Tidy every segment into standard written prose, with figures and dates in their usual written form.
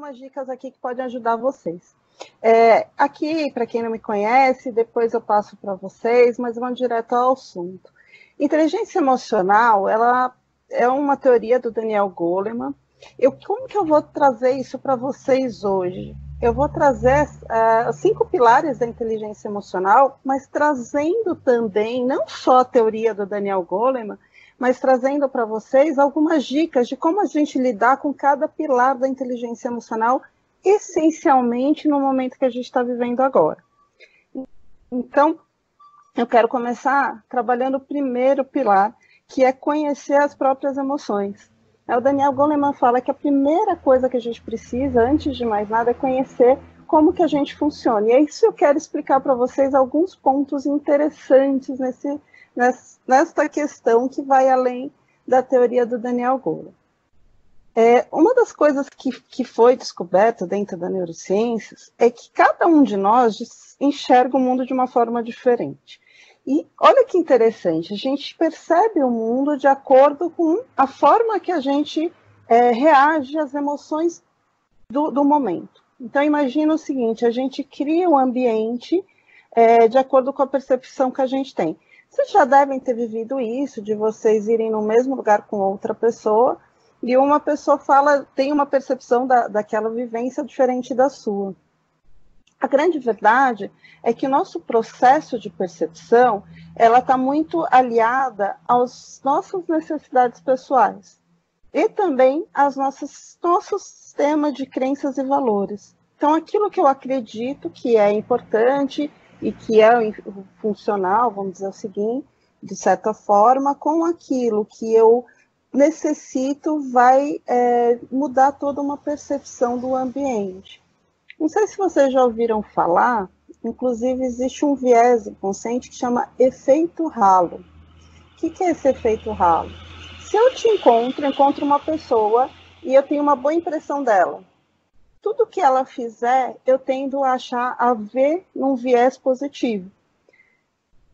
algumas dicas aqui que podem ajudar vocês. Aqui, para quem não me conhece, depois eu passo para vocês, mas vamos direto ao assunto. Inteligência emocional, ela é uma teoria do Daniel Goleman. Como que eu vou trazer isso para vocês hoje? Eu vou trazer 5 pilares da inteligência emocional, mas trazendo também, não só a teoria do Daniel Goleman, mas trazendo para vocês algumas dicas de como a gente lidar com cada pilar da inteligência emocional, essencialmente no momento que a gente está vivendo agora. Então, eu quero começar trabalhando o primeiro pilar, que é conhecer as próprias emoções. O Daniel Goleman fala que a primeira coisa que a gente precisa, antes de mais nada, é conhecer como que a gente funciona. E é isso que eu quero explicar para vocês alguns pontos interessantes nesta questão que vai além da teoria do Daniel Goleman. Uma das coisas que foi descoberta dentro da neurociências é que cada um de nós enxerga o mundo de uma forma diferente. E olha que interessante, a gente percebe o mundo de acordo com a forma que a gente reage às emoções do momento. Então, imagina o seguinte, a gente cria um ambiente de acordo com a percepção que a gente tem. Vocês já devem ter vivido isso, de vocês irem no mesmo lugar com outra pessoa, e uma pessoa tem uma percepção daquela vivência diferente da sua. A grande verdade é que o nosso processo de percepção, ela está muito aliada às nossas necessidades pessoais e também aos nosso sistema de crenças e valores. Então, aquilo que eu acredito que é importante e que é funcional, vamos dizer o seguinte, de certa forma, com aquilo que eu necessito vai mudar toda uma percepção do ambiente. Não sei se vocês já ouviram falar, inclusive existe um viés inconsciente que chama efeito halo. O que é esse efeito halo? Se eu te encontro uma pessoa e eu tenho uma boa impressão dela, tudo que ela fizer, eu tendo a ver num viés positivo.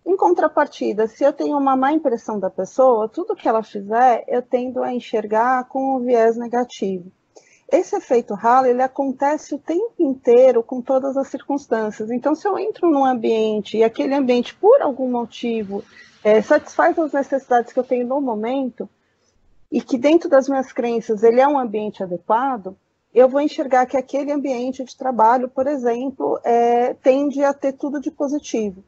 Em contrapartida, se eu tenho uma má impressão da pessoa, tudo que ela fizer, eu tendo a enxergar com um viés negativo. Esse efeito halo, ele acontece o tempo inteiro com todas as circunstâncias. Então, se eu entro num ambiente e aquele ambiente, por algum motivo, satisfaz as necessidades que eu tenho no momento, e que dentro das minhas crenças ele é um ambiente adequado, eu vou enxergar que aquele ambiente de trabalho, por exemplo, tende a ter tudo de positivo.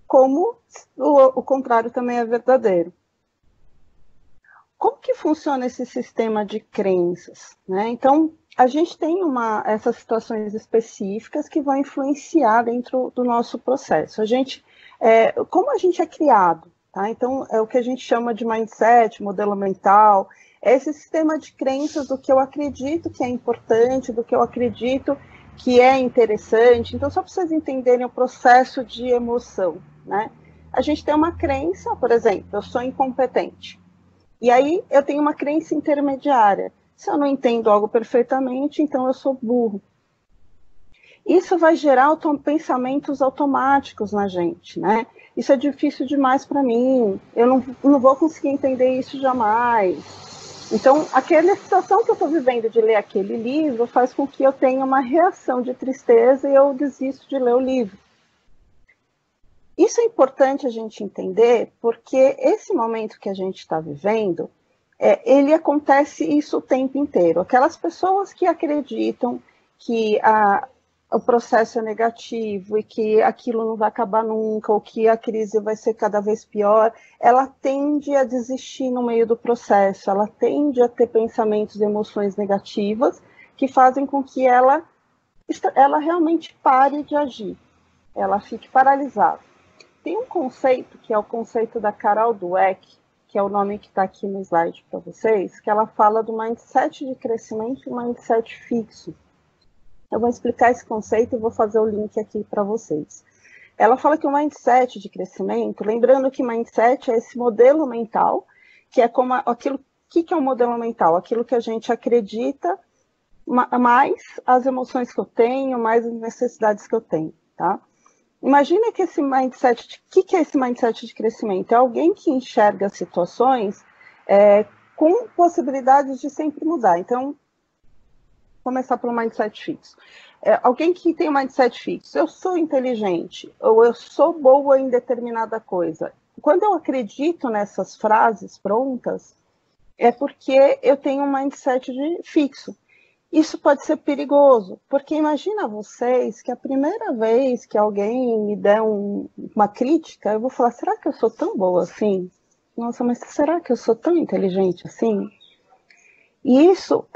Como o contrário também é verdadeiro. Como que funciona esse sistema de crenças, né? Então, a gente tem essas situações específicas que vão influenciar dentro do nosso processo. Como a gente é criado, tá? Então, é o que a gente chama de mindset, modelo mental, é esse sistema de crenças do que eu acredito que é importante, do que eu acredito que é interessante. Então, só para vocês entenderem o processo de emoção, né? A gente tem uma crença, por exemplo, eu sou incompetente. E aí eu tenho uma crença intermediária. Se eu não entendo algo perfeitamente, então eu sou burro. Isso vai gerar pensamentos automáticos na gente, né? Isso é difícil demais para mim, eu não vou conseguir entender isso jamais. Então, aquela situação que eu estou vivendo de ler aquele livro faz com que eu tenha uma reação de tristeza e eu desisto de ler o livro. Isso é importante a gente entender, porque esse momento que a gente está vivendo, ele acontece isso o tempo inteiro. Aquelas pessoas que acreditam que o processo é negativo e que aquilo não vai acabar nunca, ou que a crise vai ser cada vez pior, ela tende a desistir no meio do processo, ela tende a ter pensamentos e emoções negativas que fazem com que ela realmente pare de agir, ela fique paralisada. Tem um conceito, que é o conceito da Carol Dweck, que é o nome que está aqui no slide para vocês, que ela fala do mindset de crescimento e mindset fixo. Eu vou explicar esse conceito e vou fazer o link aqui para vocês. Ela fala que o mindset de crescimento, lembrando que mindset é esse modelo mental, que é como aquilo. O que é um modelo mental? Aquilo que a gente acredita, mais as emoções que eu tenho, mais as necessidades que eu tenho, tá? Imagina que esse mindset, o que é esse mindset de crescimento? É alguém que enxerga situações com possibilidades de sempre mudar. Então, começar pelo mindset fixo. Alguém que tem um mindset fixo, eu sou inteligente, ou eu sou boa em determinada coisa. Quando eu acredito nessas frases prontas, é porque eu tenho um mindset fixo. Isso pode ser perigoso, porque imagina vocês que a primeira vez que alguém me der uma crítica, eu vou falar, será que eu sou tão boa assim? Nossa, mas será que eu sou tão inteligente assim? E isso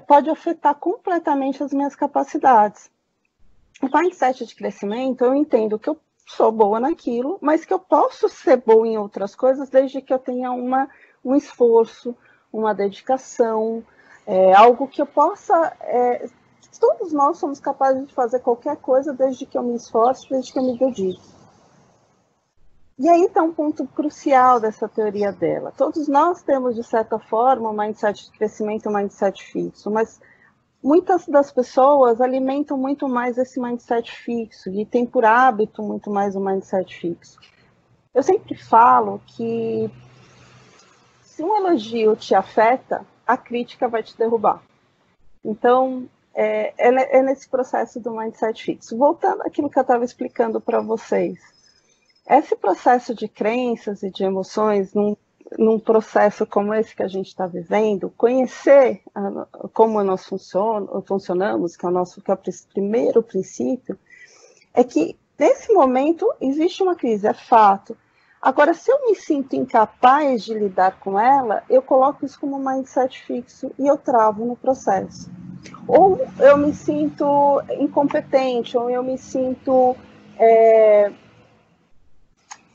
pode afetar completamente as minhas capacidades. O mindset de crescimento, eu entendo que eu sou boa naquilo, mas que eu posso ser boa em outras coisas desde que eu tenha um esforço, uma dedicação, algo que eu possa... todos nós somos capazes de fazer qualquer coisa desde que eu me esforce, desde que eu me dedique. E aí está um ponto crucial dessa teoria dela. Todos nós temos, de certa forma, um mindset de crescimento, um mindset fixo, mas muitas das pessoas alimentam muito mais esse mindset fixo e têm por hábito muito mais o mindset fixo. Eu sempre falo que se um elogio te afeta, a crítica vai te derrubar. Então, é nesse processo do mindset fixo. Voltando àquilo que eu estava explicando para vocês, esse processo de crenças e de emoções, num processo como esse que a gente está vivendo, conhecer como nós funcionamos, que é o primeiro princípio, é que nesse momento existe uma crise, é fato. Agora, se eu me sinto incapaz de lidar com ela, eu coloco isso como um mindset fixo e eu travo no processo. Ou eu me sinto incompetente, ou eu me sinto...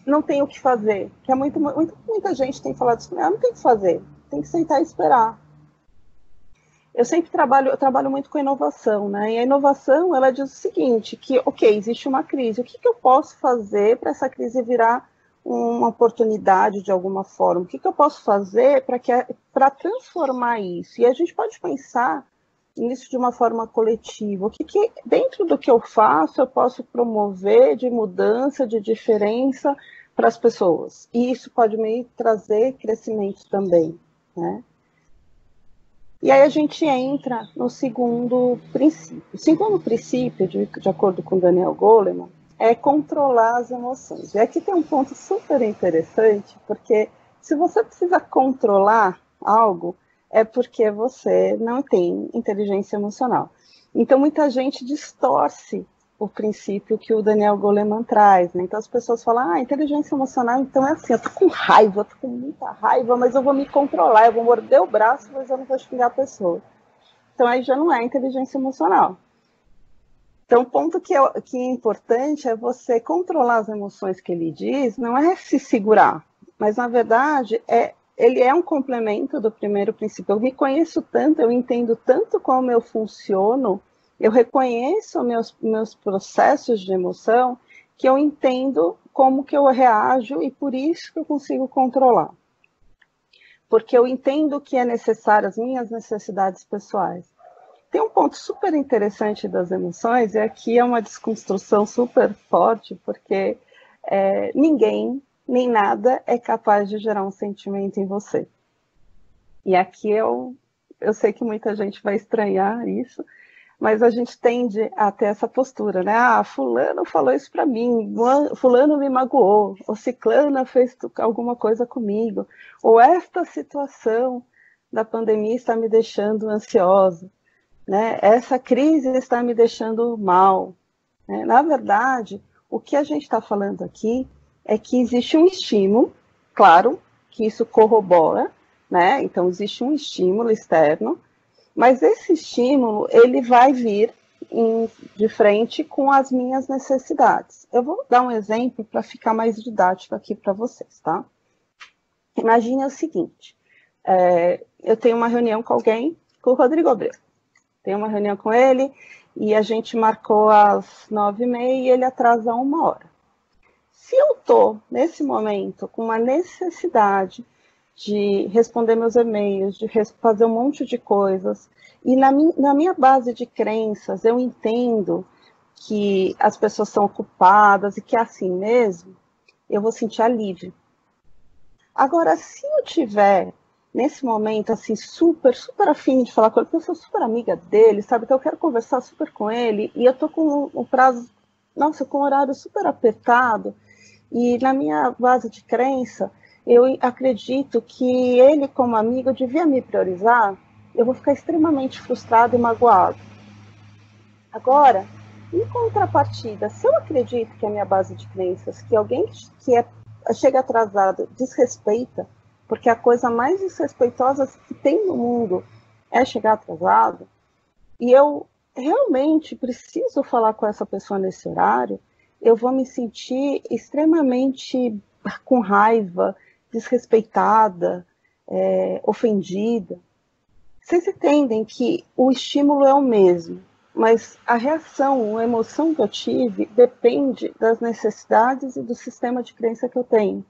não tenho o que fazer, que muita gente tem falado isso, não tem o que fazer, tem que sentar e esperar. Eu trabalho muito com inovação, né? E a inovação, ela diz o seguinte, que, ok, existe uma crise, o que eu posso fazer para essa crise virar uma oportunidade de alguma forma? O que eu posso fazer para transformar isso? E a gente pode pensar nisso de uma forma coletiva. O que dentro do que eu faço eu posso promover de mudança, de diferença para as pessoas? E isso pode me trazer crescimento também, né? E aí a gente entra no segundo princípio. O segundo princípio, de acordo com Daniel Goleman, é controlar as emoções. E aqui tem um ponto super interessante, porque se você precisa controlar algo, é porque você não tem inteligência emocional. Então, muita gente distorce o princípio que o Daniel Goleman traz, né? Então, as pessoas falam, inteligência emocional, então é assim, eu tô com raiva, eu tô com muita raiva, mas eu vou me controlar, eu vou morder o braço, mas eu não vou xingar a pessoa. Então, aí já não é inteligência emocional. Então, o ponto que é importante é você controlar as emoções que ele diz, não é se segurar, mas, na verdade, ele é um complemento do primeiro princípio. Eu me conheço tanto, eu entendo tanto como eu funciono, eu reconheço meus processos de emoção, que eu entendo como que eu reajo e por isso que eu consigo controlar. Porque eu entendo o que é necessário, as minhas necessidades pessoais. Tem um ponto super interessante das emoções, e aqui é uma desconstrução super forte, porque ninguém, nem nada, é capaz de gerar um sentimento em você. E aqui eu sei que muita gente vai estranhar isso, mas a gente tende a ter essa postura, né? Fulano falou isso para mim, fulano me magoou, ou ciclana fez alguma coisa comigo, ou esta situação da pandemia está me deixando ansiosa, né? Essa crise está me deixando mal, né? Na verdade, o que a gente está falando aqui é que existe um estímulo, claro, que isso corrobora, né? Então, existe um estímulo externo, mas esse estímulo, ele vai vir de frente com as minhas necessidades. Eu vou dar um exemplo para ficar mais didático aqui para vocês, tá? Imagine o seguinte, eu tenho uma reunião com alguém, com o Rodrigo Abreu. Tenho uma reunião com ele e a gente marcou às 9h30 e ele atrasa 1 hora. Se eu estou, nesse momento, com uma necessidade de responder meus e-mails, de fazer um monte de coisas, e na minha base de crenças eu entendo que as pessoas são ocupadas e que é assim mesmo, eu vou sentir alívio. Agora, se eu tiver nesse momento, assim, super, super afim de falar com ele, porque eu sou super amiga dele, sabe? Então eu quero conversar super com ele, e eu tô com o prazo, nossa, com o horário super apertado, e na minha base de crença, eu acredito que ele, como amigo, devia me priorizar, eu vou ficar extremamente frustrado e magoado. Agora, em contrapartida, se eu acredito que a minha base de crenças, que alguém chega atrasado desrespeita, porque a coisa mais desrespeitosa que tem no mundo é chegar atrasado, e eu realmente preciso falar com essa pessoa nesse horário, eu vou me sentir extremamente com raiva, desrespeitada, ofendida. Vocês entendem que o estímulo é o mesmo, mas a reação, a emoção que eu tive depende das necessidades e do sistema de crença que eu tenho.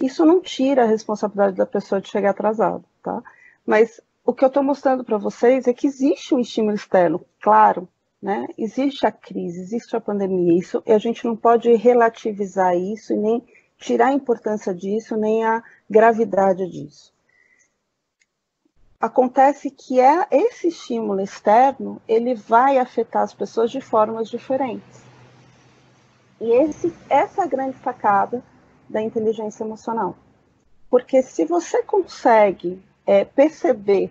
Isso não tira a responsabilidade da pessoa de chegar atrasado, tá? Mas o que eu estou mostrando para vocês é que existe um estímulo externo, claro, né? Existe a crise, existe a pandemia, isso, e a gente não pode relativizar isso e nem tirar a importância disso, nem a gravidade disso. Acontece que esse estímulo externo, ele vai afetar as pessoas de formas diferentes. E essa é a grande sacada da inteligência emocional. Porque se você consegue perceber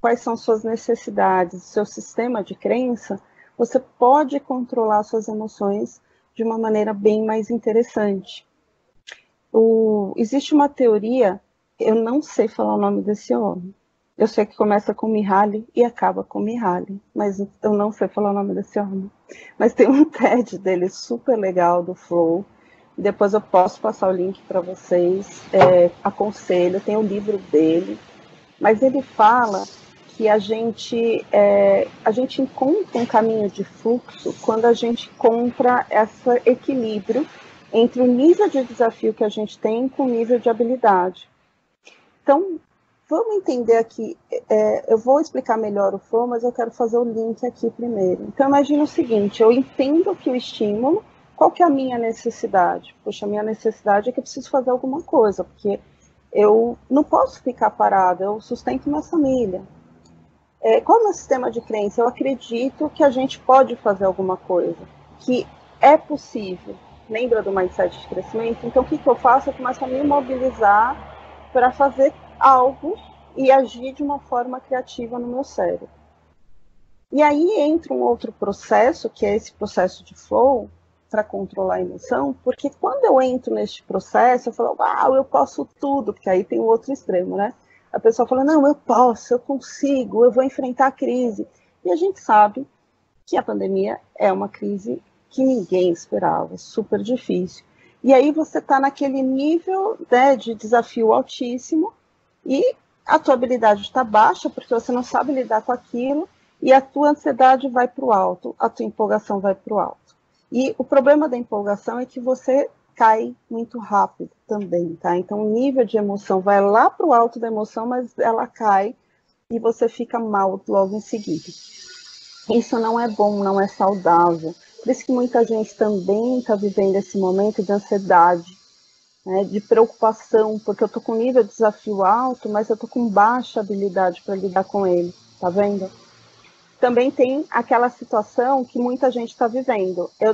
quais são suas necessidades, seu sistema de crença, você pode controlar suas emoções de uma maneira bem mais interessante. Existe uma teoria, eu não sei falar o nome desse homem, eu sei que começa com Mihaly e acaba com Mihaly, mas eu não sei falar o nome desse homem. Mas tem um TED dele super legal, do Flow. Depois eu posso passar o link para vocês. Aconselho, tem o livro dele. Mas ele fala que a gente encontra um caminho de fluxo quando a gente encontra esse equilíbrio entre o nível de desafio que a gente tem com o nível de habilidade. Então, vamos entender aqui, eu vou explicar melhor o flow, mas eu quero fazer o link aqui primeiro. Então, imagina o seguinte, eu entendo que o estímulo, qual que é a minha necessidade? Poxa, a minha necessidade é que eu preciso fazer alguma coisa, porque eu não posso ficar parada, eu sustento minha família. Qual é o meu sistema de crença? Eu acredito que a gente pode fazer alguma coisa, que é possível. Lembra do mindset de crescimento? Então, o que eu faço? Eu começo a me mobilizar para fazer algo e agir de uma forma criativa no meu cérebro. E aí entra um outro processo, que é esse processo de flow, para controlar a emoção, porque quando eu entro neste processo, eu falo, uau, eu posso tudo, porque aí tem o outro extremo, né? A pessoa fala, não, eu posso, eu consigo, eu vou enfrentar a crise. E a gente sabe que a pandemia é uma crise que ninguém esperava, super difícil. E aí você está naquele nível, né, de desafio altíssimo e a tua habilidade está baixa porque você não sabe lidar com aquilo e a tua ansiedade vai para o alto, a tua empolgação vai para o alto. E o problema da empolgação é que você cai muito rápido também, tá? Então o nível de emoção vai lá para o alto da emoção, mas ela cai e você fica mal logo em seguida. Isso não é bom, não é saudável. Por isso que muita gente também está vivendo esse momento de ansiedade, né, de preocupação, porque eu estou com nível de desafio alto, mas eu estou com baixa habilidade para lidar com ele, tá vendo? Também tem aquela situação que muita gente está vivendo. Eu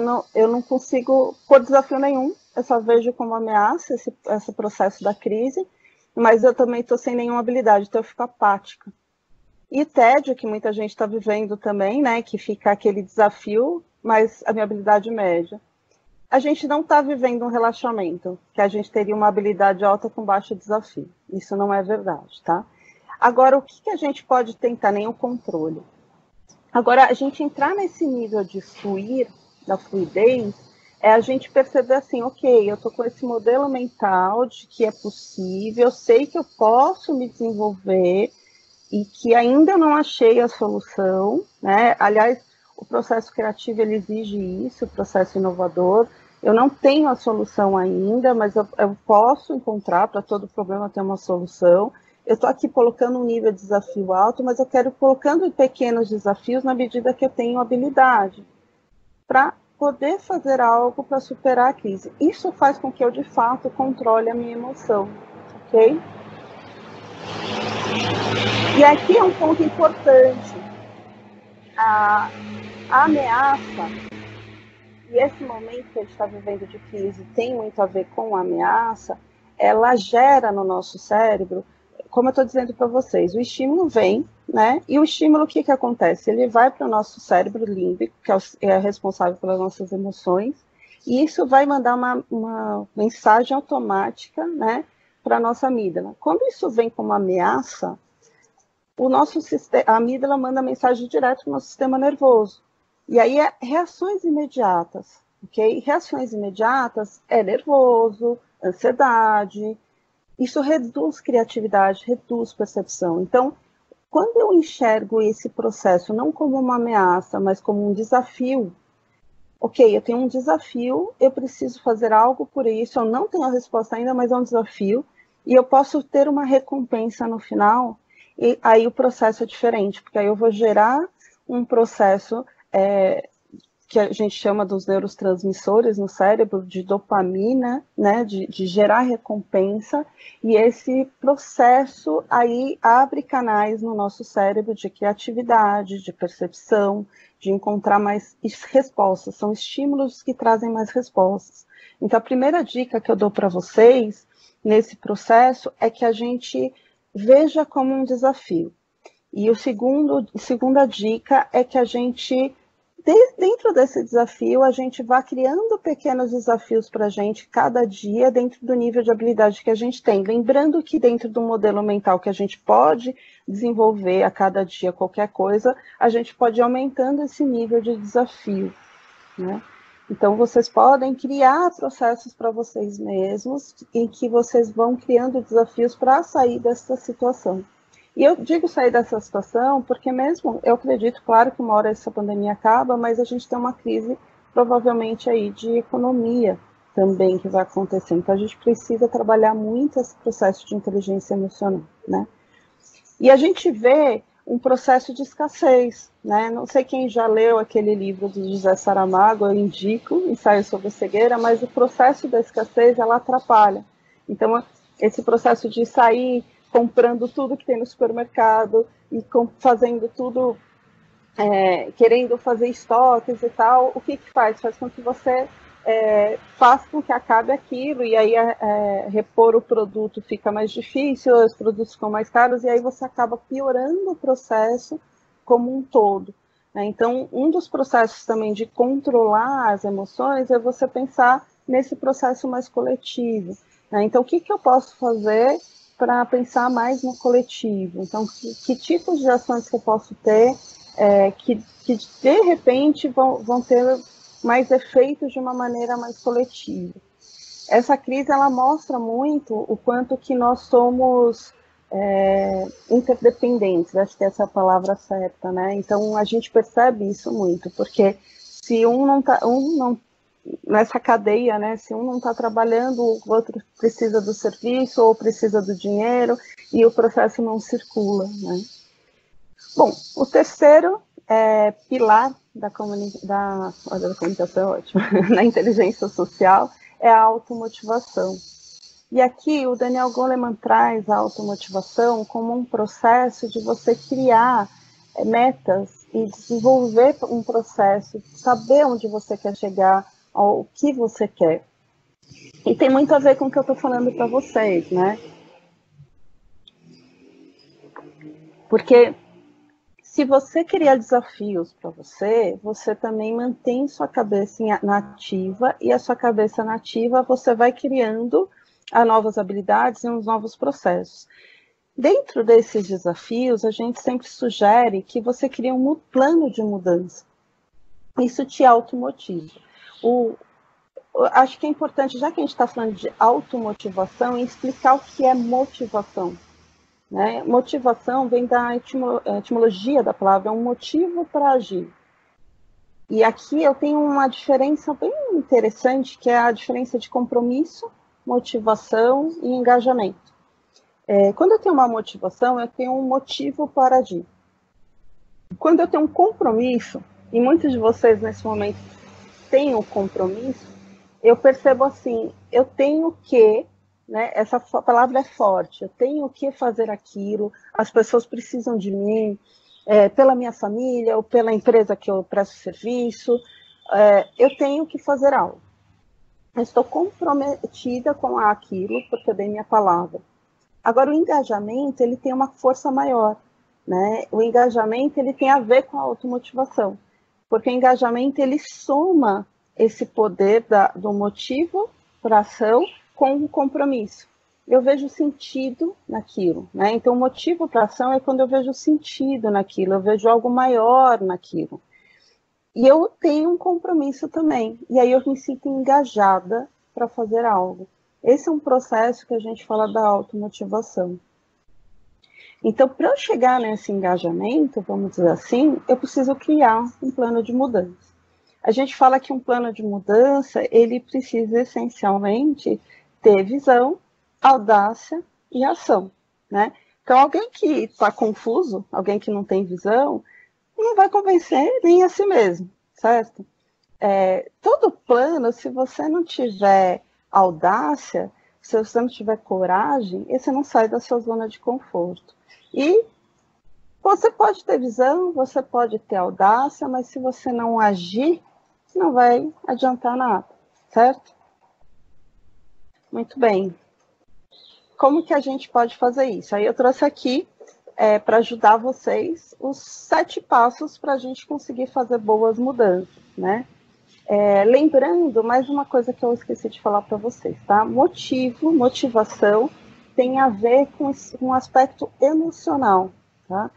não consigo pôr desafio nenhum, eu só vejo como ameaça esse processo da crise, mas eu também estou sem nenhuma habilidade, então eu fico apática. E tédio, que muita gente está vivendo também, né, que fica aquele desafio, mas a minha habilidade média. A gente não está vivendo um relaxamento, que a gente teria uma habilidade alta com baixo desafio. Isso não é verdade, tá? Agora, o que a gente pode tentar? Nenhum controle. Agora, a gente entrar nesse nível de fluir, da fluidez, é a gente perceber assim, ok, eu estou com esse modelo mental de que é possível, eu sei que eu posso me desenvolver e que ainda não achei a solução, né? Aliás, o processo criativo, ele exige isso, o processo inovador. Eu não tenho a solução ainda, mas eu posso encontrar, para todo problema ter uma solução. Eu estou aqui colocando um nível de desafio alto, mas eu quero colocando pequenos desafios na medida que eu tenho habilidade, para poder fazer algo para superar a crise. Isso faz com que eu, de fato, controle a minha emoção, ok? E aqui é um ponto importante. A ameaça, e esse momento que a gente está vivendo de crise tem muito a ver com a ameaça, ela gera no nosso cérebro, como eu estou dizendo para vocês, o estímulo vem, né? E o estímulo, o que acontece? Ele vai para o nosso cérebro límbico, que é responsável pelas nossas emoções, e isso vai mandar uma mensagem automática, né, para a nossa amígdala. Quando isso vem como ameaça, a amígdala manda mensagem direto para o nosso sistema nervoso. E aí é reações imediatas, ok? Reações imediatas é nervoso, ansiedade. Isso reduz criatividade, reduz percepção. Então, quando eu enxergo esse processo não como uma ameaça, mas como um desafio, ok, eu tenho um desafio, eu preciso fazer algo por isso, eu não tenho a resposta ainda, mas é um desafio, e eu posso ter uma recompensa no final, e aí o processo é diferente, porque aí eu vou gerar um processo que a gente chama dos neurotransmissores no cérebro, de dopamina, né, de gerar recompensa, e esse processo aí abre canais no nosso cérebro de criatividade, de percepção, de encontrar mais respostas, são estímulos que trazem mais respostas. Então, a primeira dica que eu dou para vocês nesse processo é que a gente veja como um desafio. E a segunda dica é que a gente, dentro desse desafio, a gente vá criando pequenos desafios para a gente cada dia dentro do nível de habilidade que a gente tem. Lembrando que dentro do modelo mental que a gente pode desenvolver a cada dia qualquer coisa, a gente pode ir aumentando esse nível de desafio, né? Então, vocês podem criar processos para vocês mesmos em que vocês vão criando desafios para sair dessa situação. E eu digo sair dessa situação porque mesmo, eu acredito, claro que uma hora essa pandemia acaba, mas a gente tem uma crise provavelmente aí de economia também que vai acontecer. Então, a gente precisa trabalhar muito esse processo de inteligência emocional, né? E a gente vê um processo de escassez, né? Não sei quem já leu aquele livro do José Saramago, eu indico, Ensaio sobre a Cegueira, mas o processo da escassez, ela atrapalha. Então, esse processo de sair comprando tudo que tem no supermercado e fazendo tudo, querendo fazer estoques e tal, o que faz? Faz com que você faça com que acabe aquilo, e aí repor o produto fica mais difícil, os produtos ficam mais caros, e aí você acaba piorando o processo como um todo, né? Então, um dos processos também de controlar as emoções é você pensar nesse processo mais coletivo, né? Então, o que eu posso fazer para pensar mais no coletivo? Então, que tipos de ações que eu posso ter que de repente vão ter mais efeitos de uma maneira mais coletiva. Essa crise, ela mostra muito o quanto que nós somos interdependentes, acho que essa é a palavra certa, né? Então, a gente percebe isso muito, porque se nessa cadeia, né, se um não está trabalhando, o outro precisa do serviço ou precisa do dinheiro e o processo não circula, né? Bom, o terceiro pilar da comunicação, ótimo, na inteligência social é a automotivação. E aqui o Daniel Goleman traz a automotivação como um processo de você criar metas e desenvolver um processo, saber onde você quer chegar, ao que você quer. E tem muito a ver com o que eu estou falando para vocês, né? Porque se você criar desafios para você, você também mantém sua cabeça nativa, e a sua cabeça nativa você vai criando as novas habilidades e os novos processos. Dentro desses desafios, a gente sempre sugere que você crie um plano de mudança. Isso te automotiva. Acho que é importante, já que a gente está falando de automotivação, explicar o que é motivação. Né? Motivação vem da etimologia da palavra, é um motivo para agir. E aqui eu tenho uma diferença bem interessante, que é a diferença de compromisso, motivação e engajamento. Quando eu tenho uma motivação, eu tenho um motivo para agir. Quando eu tenho um compromisso, e muitos de vocês nesse momento têm um compromisso, eu percebo assim, eu tenho que, né? Essa palavra é forte, eu tenho que fazer aquilo, as pessoas precisam de mim, pela minha família ou pela empresa que eu presto serviço, eu tenho que fazer algo. Eu estou comprometida com aquilo, porque eu dei minha palavra. Agora, o engajamento, ele tem uma força maior, né? O engajamento, ele tem a ver com a automotivação, porque o engajamento, ele soma esse poder do motivo para a ação com o compromisso. Eu vejo sentido naquilo, né? Então, o motivo para a ação é quando eu vejo sentido naquilo, eu vejo algo maior naquilo. E eu tenho um compromisso também, e aí eu me sinto engajada para fazer algo. Esse é um processo que a gente fala da automotivação. Então, para eu chegar nesse engajamento, vamos dizer assim, eu preciso criar um plano de mudança. A gente fala que um plano de mudança, ele precisa essencialmente ter visão, audácia e ação, né? Então, alguém que está confuso, alguém que não tem visão, não vai convencer nem a si mesmo, certo? Todo plano, se você não tiver audácia, se você não tiver coragem, você não sai da sua zona de conforto. E você pode ter visão, você pode ter audácia, mas se você não agir, não vai adiantar nada, certo? Muito bem. Como que a gente pode fazer isso? Aí eu trouxe aqui, para ajudar vocês, os 7 passos para a gente conseguir fazer boas mudanças, né? Lembrando, mais uma coisa que eu esqueci de falar para vocês, tá? Motivação tem a ver com um aspecto emocional, tá?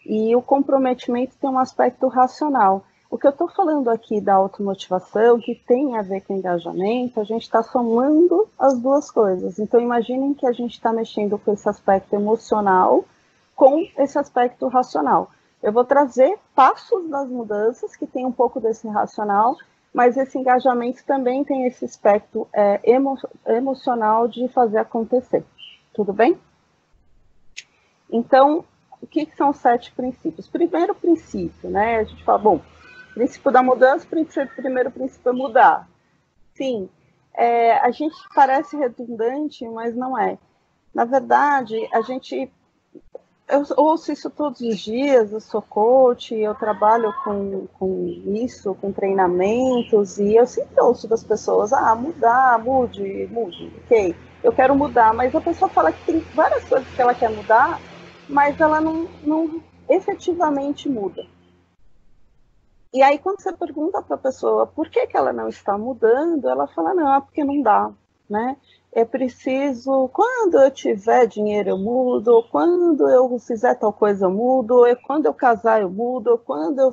E o comprometimento tem um aspecto racional. O que eu estou falando aqui da automotivação, que tem a ver com engajamento, a gente está somando as duas coisas. Então, imaginem que a gente está mexendo com esse aspecto emocional com esse aspecto racional. Eu vou trazer passos das mudanças, que tem um pouco desse racional, mas esse engajamento também tem esse aspecto emocional de fazer acontecer. Tudo bem? Então, o que são os 7 princípios? Primeiro princípio, né? A gente fala, bom, princípio da mudança, primeiro princípio é mudar. Sim, a gente parece redundante, mas não é. Na verdade, eu ouço isso todos os dias, eu sou coach, eu trabalho com isso, com treinamentos, e eu sempre ouço das pessoas, mude, ok, eu quero mudar, mas a pessoa fala que tem várias coisas que ela quer mudar, mas ela não efetivamente muda. E aí, quando você pergunta para a pessoa por que ela não está mudando, ela fala, não, é porque não dá, né? É preciso, quando eu tiver dinheiro eu mudo, ou quando eu fizer tal coisa eu mudo, ou quando eu casar eu mudo, ou quando eu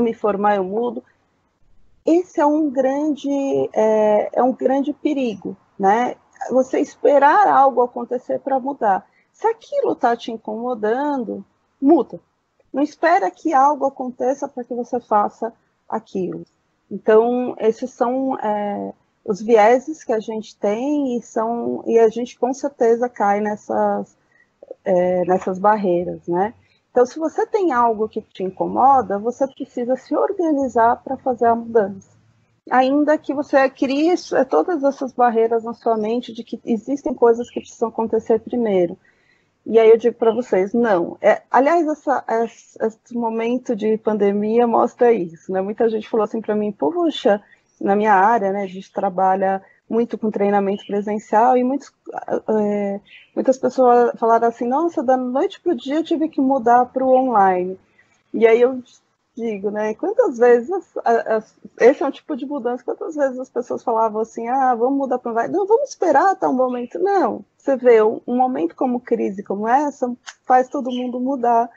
me formar eu mudo. Esse é um grande perigo, né? Você esperar algo acontecer para mudar. Se aquilo está te incomodando, muda. Não espera que algo aconteça para que você faça aquilo. Então, esses são os vieses que a gente tem e a gente com certeza cai nessas barreiras, né? Então, se você tem algo que te incomoda, você precisa se organizar para fazer a mudança. Ainda que você crie todas essas barreiras na sua mente de que existem coisas que precisam acontecer primeiro. E aí eu digo para vocês, não. Aliás, esse momento de pandemia mostra isso, né? Muita gente falou assim para mim, poxa, na minha área, né, a gente trabalha muito com treinamento presencial e muitas pessoas falaram assim, nossa, da noite para o dia eu tive que mudar para o online. E aí eu digo, né, quantas vezes, esse é um tipo de mudança, quantas vezes as pessoas falavam assim, vamos mudar para o online, não, vamos esperar até um momento, não, você vê, um momento como crise como essa, faz todo mundo mudar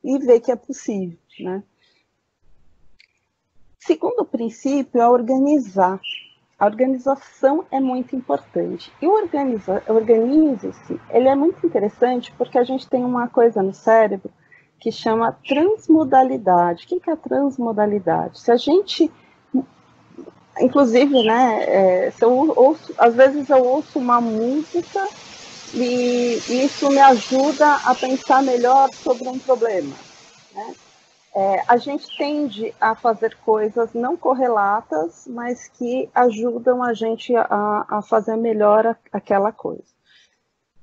e ver que é possível, né. Segundo princípio é organizar. A organização é muito importante. E o organize-se, ele é muito interessante porque a gente tem uma coisa no cérebro que chama transmodalidade. O que é a transmodalidade? Se a gente, inclusive, né, às vezes eu ouço uma música e isso me ajuda a pensar melhor sobre um problema, né? A gente tende a fazer coisas não correlatas, mas que ajudam a gente a fazer melhor aquela coisa.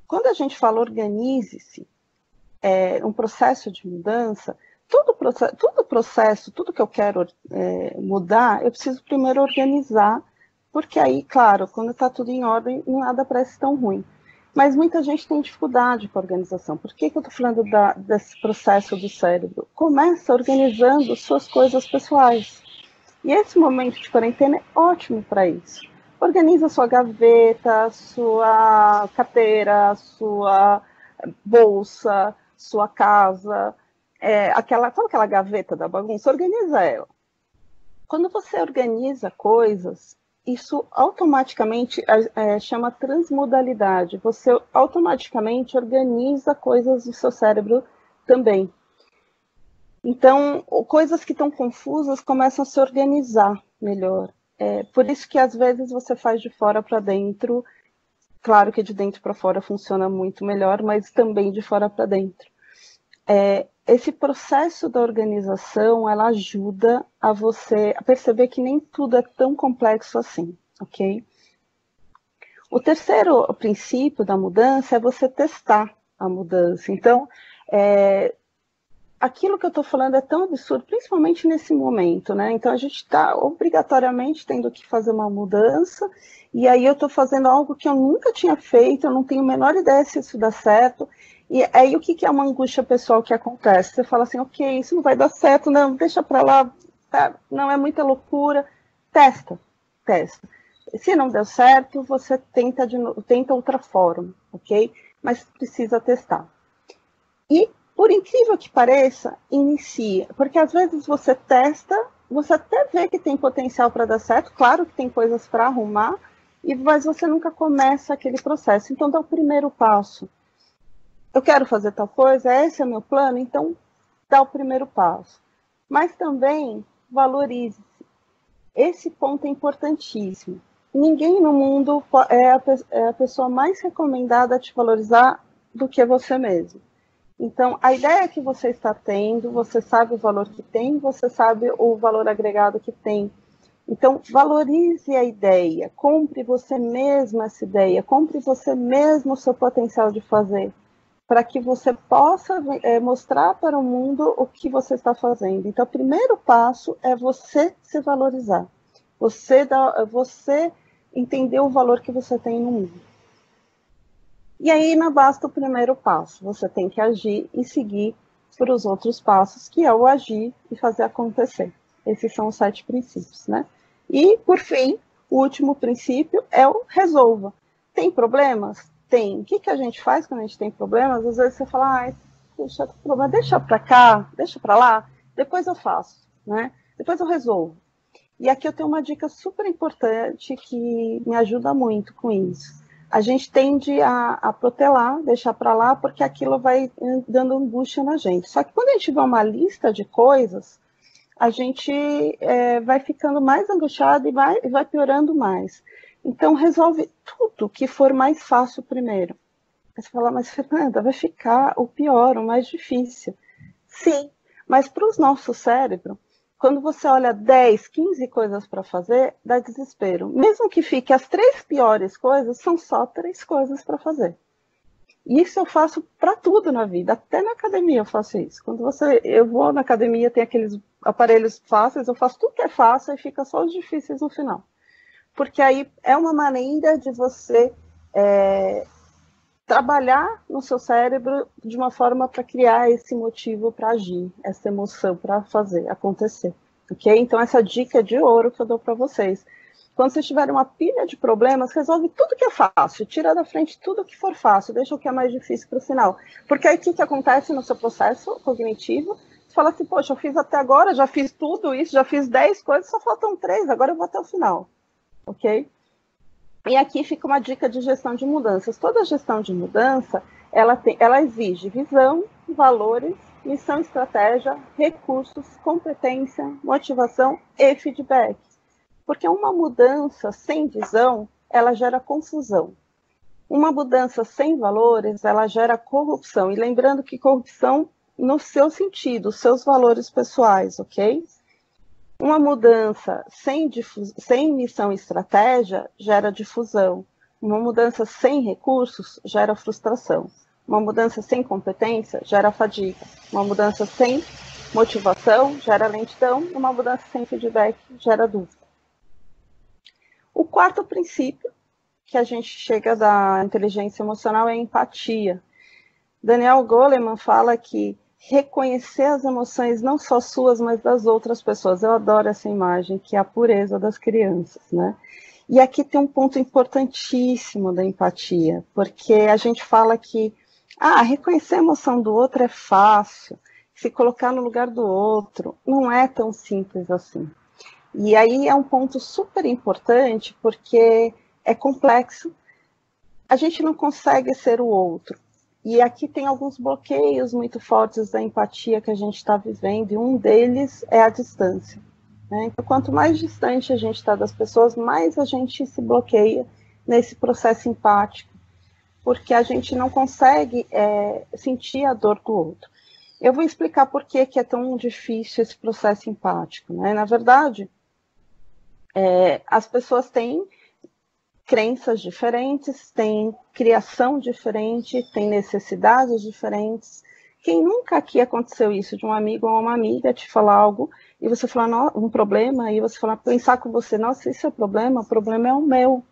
Quando a gente fala organize-se, um processo de mudança, todo processo, tudo que eu quero mudar, eu preciso primeiro organizar, porque aí, claro, quando está tudo em ordem, nada parece tão ruim. Mas muita gente tem dificuldade com a organização. Por que eu estou falando desse processo do cérebro? Começa organizando suas coisas pessoais. E esse momento de quarentena é ótimo para isso. Organiza sua gaveta, sua carteira, sua bolsa, sua casa, sabe aquela gaveta da bagunça? Organiza ela. Quando você organiza coisas, isso automaticamente chama transmodalidade. Você automaticamente organiza coisas do seu cérebro também. Então, coisas que estão confusas começam a se organizar melhor. Por isso que, às vezes, você faz de fora para dentro. Claro que de dentro para fora funciona muito melhor, mas também de fora para dentro. Esse processo da organização, ela ajuda a você a perceber que nem tudo é tão complexo assim, ok? O terceiro princípio da mudança é você testar a mudança. Então, aquilo que eu estou falando é tão absurdo, principalmente nesse momento, né? Então, a gente está obrigatoriamente tendo que fazer uma mudança, e aí eu estou fazendo algo que eu nunca tinha feito, eu não tenho a menor ideia se isso dá certo. E aí, o que é uma angústia pessoal que acontece? Você fala assim, ok, isso não vai dar certo, não, deixa para lá, tá? Não é muita loucura. Testa. Se não deu certo, você tenta outra forma, ok? Mas precisa testar. E, por incrível que pareça, inicia. Porque às vezes você testa, você até vê que tem potencial para dar certo, claro que tem coisas para arrumar, mas você nunca começa aquele processo. Então, dá o primeiro passo. Eu quero fazer tal coisa, esse é o meu plano, então dá o primeiro passo. Mas também valorize-se. Esse ponto é importantíssimo. Ninguém no mundo é a pessoa mais recomendada a te valorizar do que você mesmo. Então, a ideia que você está tendo, você sabe o valor que tem, você sabe o valor agregado que tem. Então, valorize a ideia, compre você mesmo essa ideia, compre você mesmo o seu potencial de fazer, para que você possa mostrar para o mundo o que você está fazendo. Então, o primeiro passo é você se valorizar, você entender o valor que você tem no mundo. E aí não basta o primeiro passo, você tem que agir e seguir para os outros passos, que é o agir e fazer acontecer. Esses são os 7 princípios, né? E, por fim, o último princípio é o resolva. Tem problemas? Tem. O que a gente faz quando a gente tem problemas? Às vezes você fala, puxa, problema, deixa para cá, deixa para lá, depois eu faço, né? Depois eu resolvo. E aqui eu tenho uma dica super importante que me ajuda muito com isso. A gente tende a protelar, deixar para lá, porque aquilo vai dando angústia na gente. Só que quando a gente vê uma lista de coisas, a gente vai ficando mais angustiado e vai piorando mais. Então, resolve tudo que for mais fácil primeiro. Aí você fala, mas Fernanda, vai ficar o pior, o mais difícil. Sim, mas para o nosso cérebro, quando você olha 10, 15 coisas para fazer, dá desespero. Mesmo que fique as 3 piores coisas, são só 3 coisas para fazer. E isso eu faço para tudo na vida, até na academia eu faço isso. Quando eu vou na academia, tem aqueles aparelhos fáceis, eu faço tudo que é fácil e fica só os difíceis no final. Porque aí é uma maneira de você trabalhar no seu cérebro de uma forma para criar esse motivo para agir, essa emoção para fazer acontecer, ok? Então essa dica é de ouro que eu dou para vocês. Quando vocês tiverem uma pilha de problemas, resolve tudo que é fácil, tira da frente tudo que for fácil, deixa o que é mais difícil para o final. Porque aí o que acontece no seu processo cognitivo? Você fala assim, poxa, eu fiz até agora, já fiz tudo isso, já fiz 10 coisas, só faltam 3, agora eu vou até o final, ok? E aqui fica uma dica de gestão de mudanças. Toda gestão de mudança, ela exige visão, valores, missão, estratégia, recursos, competência, motivação e feedback. Porque uma mudança sem visão, ela gera confusão. Uma mudança sem valores, ela gera corrupção. E lembrando que corrupção no seu sentido, seus valores pessoais, ok? Uma mudança sem missão e estratégia gera difusão. Uma mudança sem recursos gera frustração. Uma mudança sem competência gera fadiga. Uma mudança sem motivação gera lentidão. E uma mudança sem feedback gera dúvida. O quarto princípio que a gente chega da inteligência emocional é a empatia. Daniel Goleman fala que reconhecer as emoções não só suas, mas das outras pessoas. Eu adoro essa imagem, que é a pureza das crianças, né? E aqui tem um ponto importantíssimo da empatia, porque a gente fala que reconhecer a emoção do outro é fácil, se colocar no lugar do outro não é tão simples assim. E aí é um ponto super importante, porque é complexo, a gente não consegue ser o outro. E aqui tem alguns bloqueios muito fortes da empatia que a gente está vivendo, e um deles é a distância. Né? Então, quanto mais distante a gente está das pessoas, mais a gente se bloqueia nesse processo empático, porque a gente não consegue sentir a dor do outro. Eu vou explicar por que é tão difícil esse processo empático. Né? Na verdade, as pessoas têm crenças diferentes, têm criação diferente, têm necessidades diferentes. Quem nunca aqui aconteceu isso, de um amigo ou uma amiga te falar algo, e você falar um problema, e você falar, pensar com você, nossa, isso é o problema é o meu.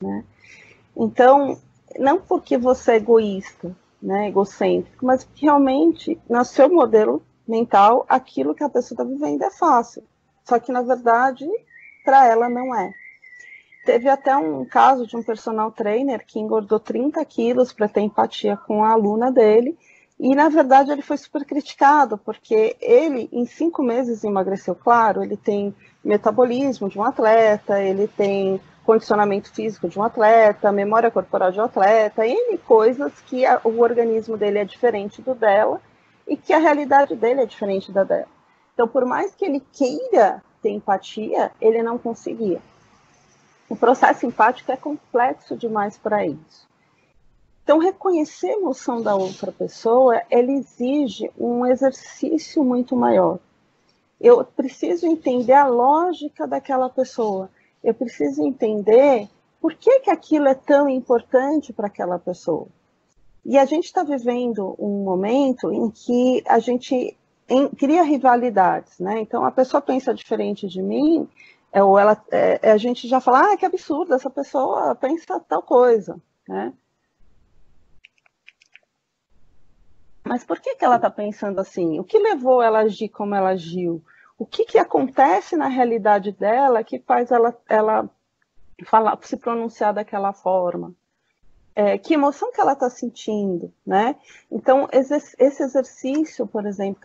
Né? Então, não porque você é egoísta, né, egocêntrico, mas porque realmente, no seu modelo mental, aquilo que a pessoa está vivendo é fácil. Só que, na verdade, para ela não é. Teve até um caso de um personal trainer que engordou 30 quilos para ter empatia com a aluna dele, e na verdade ele foi super criticado, porque ele em 5 meses emagreceu. Claro, ele tem metabolismo de um atleta, ele tem condicionamento físico de um atleta, memória corporal de um atleta, N coisas que o organismo dele é diferente do dela, e que a realidade dele é diferente da dela. Então, por mais que ele queira ter empatia, ele não conseguia. O processo empático é complexo demais para isso. Então, reconhecer a emoção da outra pessoa, ele exige um exercício muito maior. Eu preciso entender a lógica daquela pessoa. Eu preciso entender por que aquilo é tão importante para aquela pessoa. E a gente está vivendo um momento em que a gente cria rivalidades, né? Então, a pessoa pensa diferente de mim, ou a gente já fala, que absurdo, essa pessoa pensa tal coisa, né? Mas por que ela está pensando assim? O que levou ela a agir como ela agiu? O que acontece na realidade dela que faz ela se pronunciar daquela forma? Que emoção que ela está sentindo, né? Então, esse exercício, por exemplo,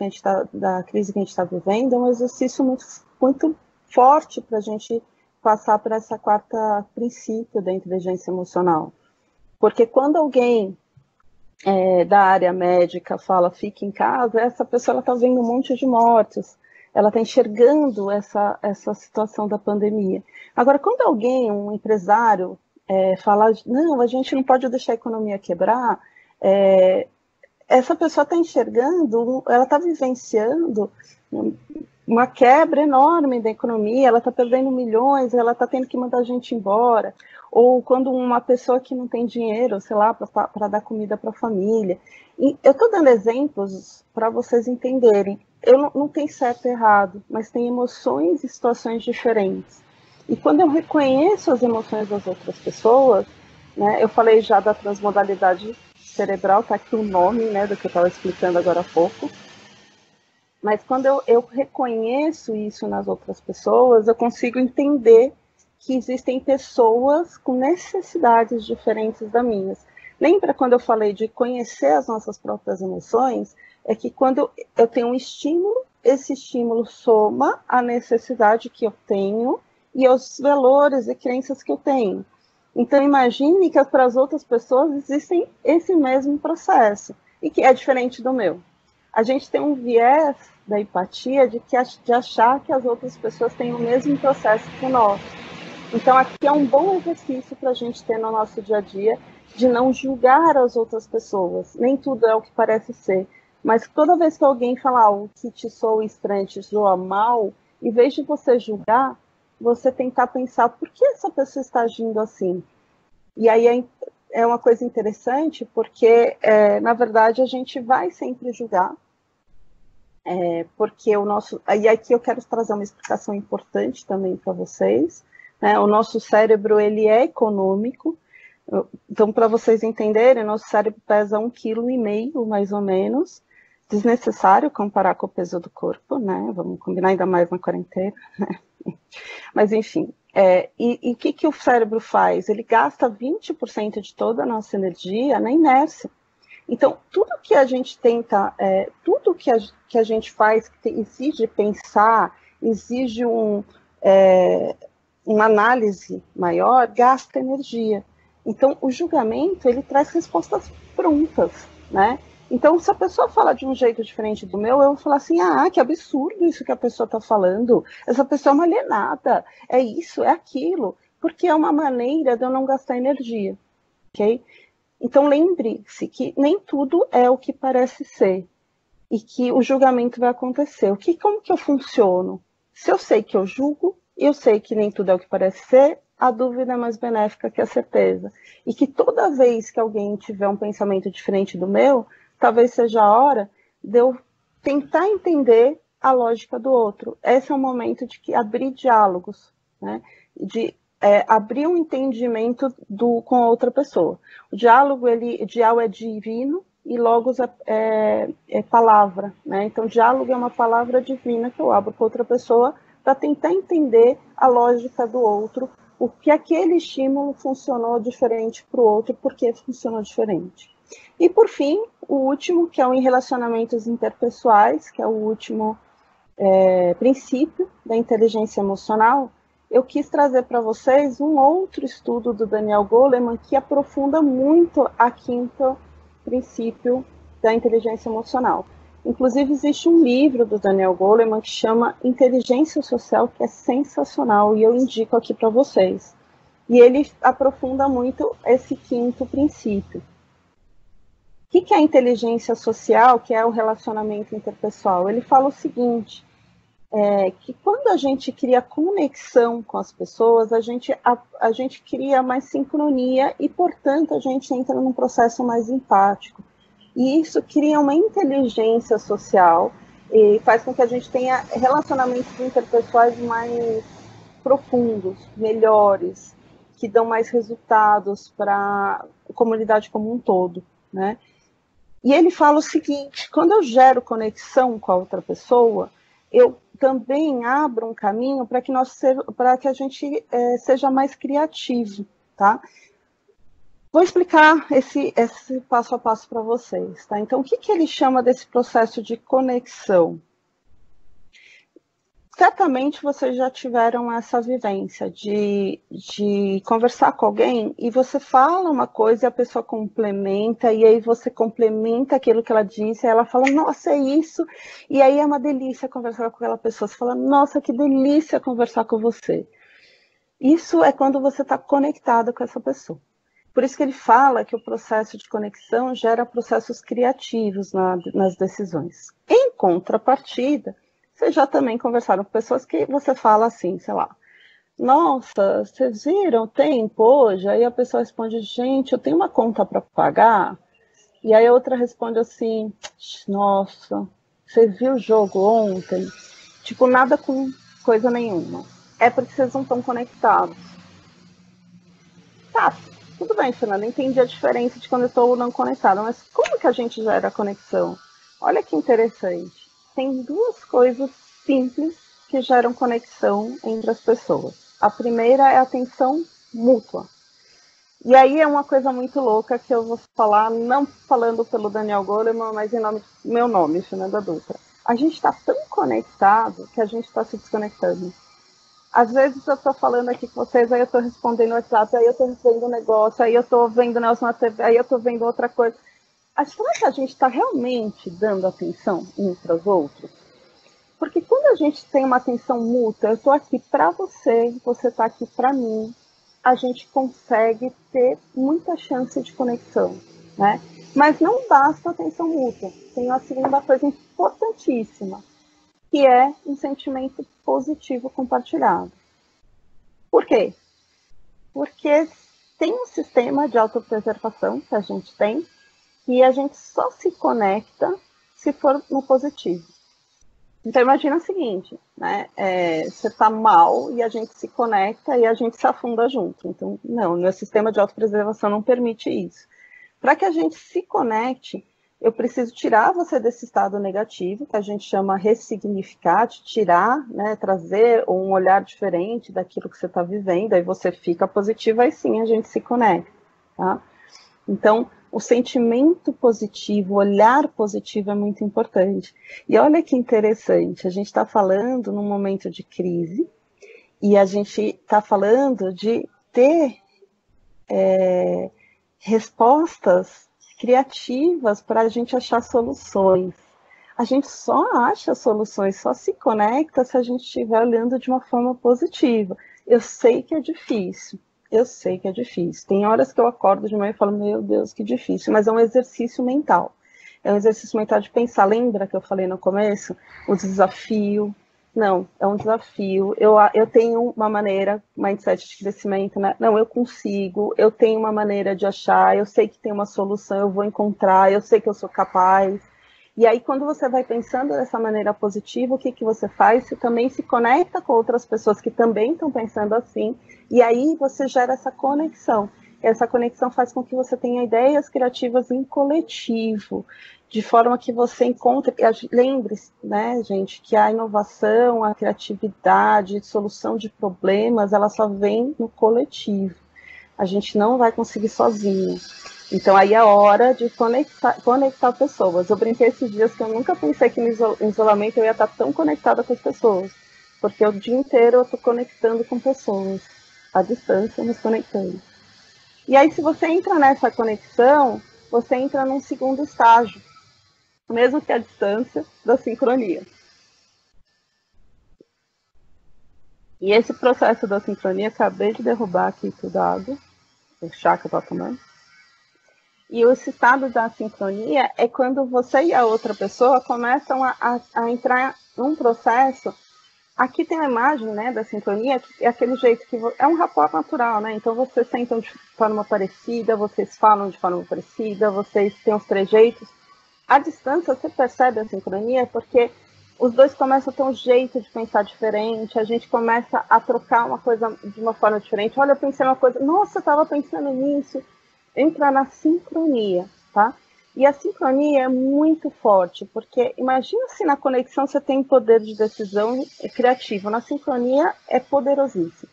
da crise que a gente está vivendo, é um exercício muito, muito forte para a gente passar por essa quarta princípio da inteligência emocional. Porque quando alguém da área médica fala fique em casa, essa pessoa está vendo um monte de mortes, ela está enxergando essa situação da pandemia. Agora, quando alguém, um empresário, fala, não, a gente não pode deixar a economia quebrar, essa pessoa está enxergando, ela está vivenciando uma quebra enorme da economia, ela está perdendo milhões, ela está tendo que mandar a gente embora, ou quando uma pessoa que não tem dinheiro, sei lá, para dar comida para a família. E eu estou dando exemplos para vocês entenderem. Eu não tem certo e errado, mas tem emoções e situações diferentes. E quando eu reconheço as emoções das outras pessoas, né, eu falei já da transmodalidade cerebral, está aqui o nome, né, do que eu estava explicando agora há pouco. Mas quando eu reconheço isso nas outras pessoas, eu consigo entender que existem pessoas com necessidades diferentes das minhas. Lembra quando eu falei de conhecer as nossas próprias emoções? É que quando eu tenho um estímulo, esse estímulo soma a necessidade que eu tenho e os valores e crenças que eu tenho. Então, imagine que para as outras pessoas existem esse mesmo processo, e que é diferente do meu. A gente tem um viés da empatia de achar que as outras pessoas têm o mesmo processo que o nosso. Então, aqui é um bom exercício para a gente ter no nosso dia a dia, de não julgar as outras pessoas. Nem tudo é o que parece ser. mas toda vez que alguém falar algo que te soa estranho, te soa mal, em vez de você julgar, você tentar pensar por que essa pessoa está agindo assim. E aí é uma coisa interessante, porque, na verdade, a gente vai sempre julgar, porque o nosso... E aqui eu quero trazer uma explicação importante também para vocês, né? O nosso cérebro, ele é econômico, então, para vocês entenderem, nosso cérebro pesa 1,5 kg, mais ou menos, desnecessário comparar com o peso do corpo, né? Vamos combinar ainda mais na quarentena, né? Mas, enfim, e o que o cérebro faz? Ele gasta 20% de toda a nossa energia na inércia. Então, tudo que a gente tenta, tudo que a gente faz, que exige pensar, exige uma análise maior, gasta energia. Então, o julgamento, ele traz respostas prontas, né? Então, se a pessoa fala de um jeito diferente do meu, eu vou falar assim, que absurdo isso que a pessoa está falando, essa pessoa é uma alienada, é isso, é aquilo, porque é uma maneira de eu não gastar energia, ok? Então, lembre-se que nem tudo é o que parece ser, e que o julgamento vai acontecer. Como que eu funciono? Se eu sei que eu julgo, eu sei que nem tudo é o que parece ser, a dúvida é mais benéfica que a certeza. E que toda vez que alguém tiver um pensamento diferente do meu, talvez seja a hora de eu tentar entender a lógica do outro. Esse é o momento de abrir diálogos, né? De abrir um entendimento com a outra pessoa. O diálogo é divino e logos é palavra, né? Então, diálogo é uma palavra divina que eu abro com outra pessoa para tentar entender a lógica do outro, o que aquele estímulo funcionou diferente para o outro, por que funcionou diferente. E, por fim, o último, que é o em relacionamentos interpessoais, que é o último princípio da inteligência emocional, eu quis trazer para vocês um outro estudo do Daniel Goleman que aprofunda muito a quinta princípio da inteligência emocional. Inclusive, existe um livro do Daniel Goleman que chama Inteligência Social, que é sensacional, e eu indico aqui para vocês. E ele aprofunda muito esse quinto princípio. O que é a inteligência social, que é o relacionamento interpessoal? Ele fala o seguinte, que quando a gente cria conexão com as pessoas, a gente cria mais sincronia e, portanto, a gente entra num processo mais empático. E isso cria uma inteligência social e faz com que a gente tenha relacionamentos interpessoais mais profundos, melhores, que dão mais resultados para a comunidade como um todo, né? E ele fala o seguinte, quando eu gero conexão com a outra pessoa, eu também abro um caminho para que a gente seja mais criativo, tá? Vou explicar esse passo a passo para vocês, tá? Então, o que ele chama desse processo de conexão? Certamente vocês já tiveram essa vivência de conversar com alguém e você fala uma coisa e a pessoa complementa, e aí você complementa aquilo que ela disse, e ela fala, nossa, é isso, e aí é uma delícia conversar com aquela pessoa, você fala, nossa, que delícia conversar com você. Isso é quando você está conectado com essa pessoa. Por isso que ele fala que o processo de conexão gera processos criativos nas decisões. Em contrapartida, vocês já também conversaram com pessoas que você fala assim, sei lá, nossa, vocês viram o tempo hoje? Aí a pessoa responde, gente, eu tenho uma conta para pagar. E aí a outra responde assim, nossa, você viu o jogo ontem? Tipo, nada com coisa nenhuma. É porque vocês não estão conectados. Tá, tudo bem, Fernanda, entendi a diferença de quando eu estou não conectada, mas como que a gente gera conexão? Olha que interessante. Tem duas coisas simples que geram conexão entre as pessoas. A primeira é a atenção mútua. E aí é uma coisa muito louca que eu vou falar, não falando pelo Daniel Goleman, mas em meu nome, Fernanda Dutra. A gente está tão conectado que a gente está se desconectando. Às vezes eu estou falando aqui com vocês, aí eu estou respondendo o WhatsApp, aí eu estou recebendo um negócio, aí eu estou vendo Nelson na TV, aí eu estou vendo outra coisa. Será que a gente está realmente dando atenção uns para os outros? Porque quando a gente tem uma atenção mútua, eu estou aqui para você, você está aqui para mim, a gente consegue ter muita chance de conexão, né? Mas não basta a atenção mútua. Tem a segunda coisa importantíssima, que é um sentimento positivo compartilhado. Por quê? Porque tem um sistema de autopreservação que a gente tem, e a gente só se conecta se for no positivo. Então, imagina o seguinte, né? Você está mal e a gente se conecta e a gente se afunda junto. Então, não, meu sistema de autopreservação não permite isso. Para que a gente se conecte, eu preciso tirar você desse estado negativo, que a gente chama ressignificar, de tirar, né, trazer um olhar diferente daquilo que você está vivendo, aí você fica positivo, aí sim a gente se conecta, tá? Então, o sentimento positivo, o olhar positivo é muito importante. E olha que interessante, a gente está falando num momento de crise, e a gente está falando de ter respostas criativas para a gente achar soluções. A gente só acha soluções, só se conecta se a gente estiver olhando de uma forma positiva. Eu sei que é difícil. Eu sei que é difícil. Tem horas que eu acordo de manhã e falo, meu Deus, que difícil. Mas é um exercício mental. É um exercício mental de pensar. Lembra que eu falei no começo? O desafio. Não, é um desafio. Eu tenho uma maneira, mindset de crescimento, né? Não, eu consigo, eu tenho uma maneira de achar, eu sei que tem uma solução, eu vou encontrar, eu sei que eu sou capaz. E aí, quando você vai pensando dessa maneira positiva, o que, que você faz? Você também se conecta com outras pessoas que também estão pensando assim, e aí você gera essa conexão. Essa conexão faz com que você tenha ideias criativas em coletivo, de forma que você encontre, lembre-se, né, gente, que a inovação, a criatividade, a solução de problemas, ela só vem no coletivo. A gente não vai conseguir sozinho. Então, aí é hora de conectar pessoas. Eu brinquei esses dias que eu nunca pensei que no isolamento eu ia estar tão conectada com as pessoas, porque o dia inteiro eu estou conectando com pessoas, à distância, mas conectando. E aí, se você entra nessa conexão, você entra num segundo estágio, mesmo que a distância, da sincronia. E esse processo da sincronia, acabei de derrubar aqui tudo a água, o chá que eu estou tomando. E esse estado da sincronia é quando você e a outra pessoa começam a entrar num processo. Aqui tem a imagem, né, da sincronia, que é aquele jeito que é um rapport natural, né? Então vocês sentam de forma parecida, vocês falam de forma parecida, vocês têm os trejeitos. À distância, você percebe a sincronia porque os dois começam a ter um jeito de pensar diferente, a gente começa a trocar uma coisa de uma forma diferente. Olha, eu pensei uma coisa, nossa, eu estava pensando nisso. Entra na sincronia, tá? E a sincronia é muito forte, porque imagina se na conexão você tem poder de decisão criativo, na sincronia é poderosíssimo.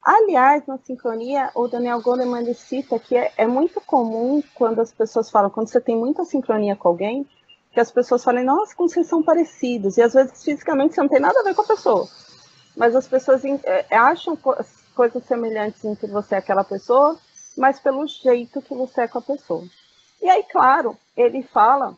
Aliás, na sincronia, o Daniel Goleman ele cita que é muito comum quando as pessoas falam, quando você tem muita sincronia com alguém, que as pessoas falem, nossa, como vocês são parecidos, e às vezes fisicamente você não tem nada a ver com a pessoa, mas as pessoas acham coisas semelhantes entre você e aquela pessoa, mas pelo jeito que você é com a pessoa. E aí, claro, ele fala